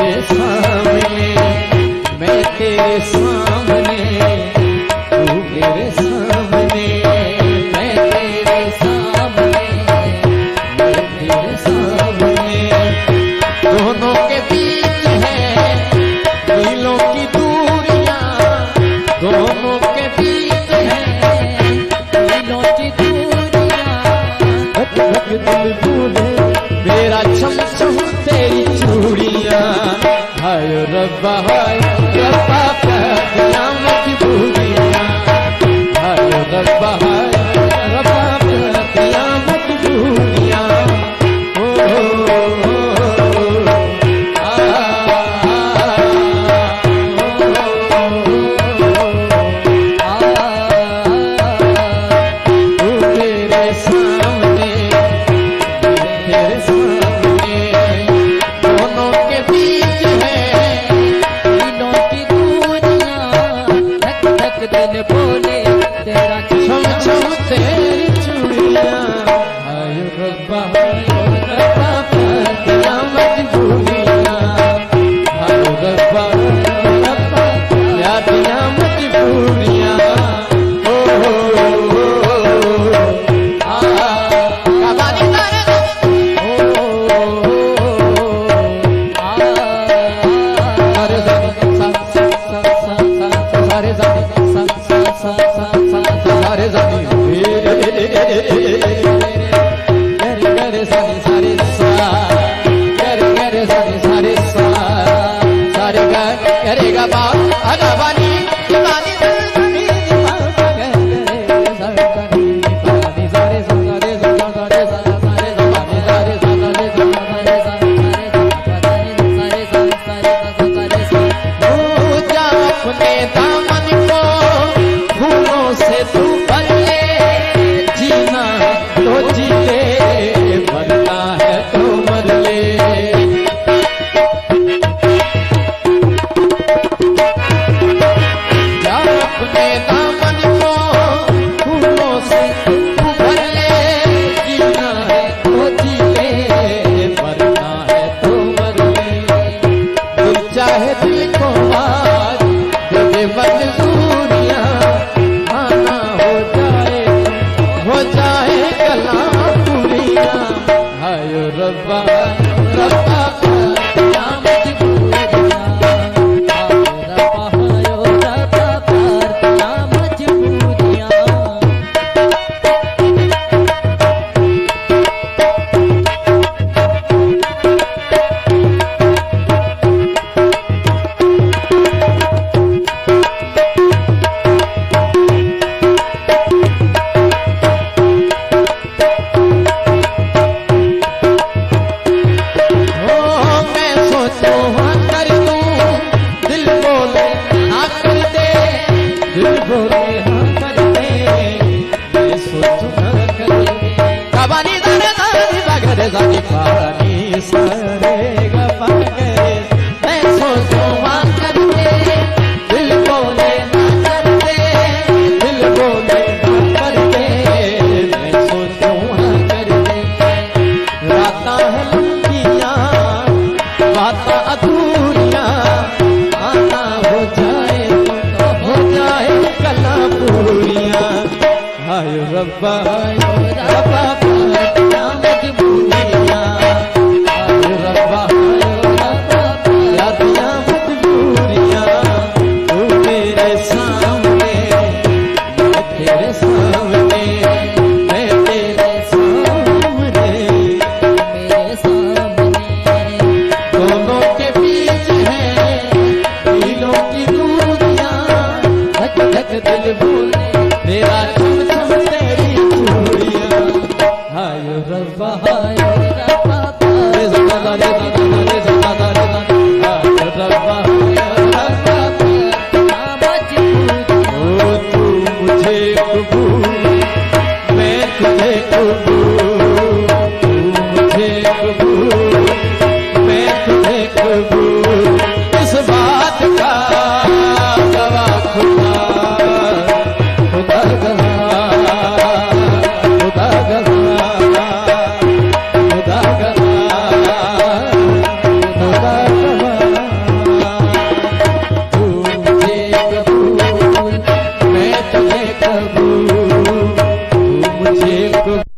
तेरे सामने, मैं तेरे सामने, तू मेरे सामने, मैं तेरे सामने, मैं तेरे सामने। दोनों के बीच है मीलों की दूरियां, दोनों के बीच है मीलों की दूरियां। धक धक दिल बोले मेरा छम छम तेरी चूड़ियां। हाय रब्बा क्या मजबूरियां, हाय रब्बा क्या मजबूरियां। दिल बोले तेरा छम छम तेरी चूड़ियां। हाय रब्बा क्या मजबूरियां, हाय रब्बा क्या मजबूरियां। रब्बा रब्बा क्या मजबूरियां, रब्बा क्या मजबूरियां। तू मेरे सामने, मैं तेरे सामने, मैं तेरे सामने, मेरे सामने। दोनों के बीच है दिलों की दूरियां। धक धक दिल बोले मेरा छम छम तेरी चूड़ियां। एक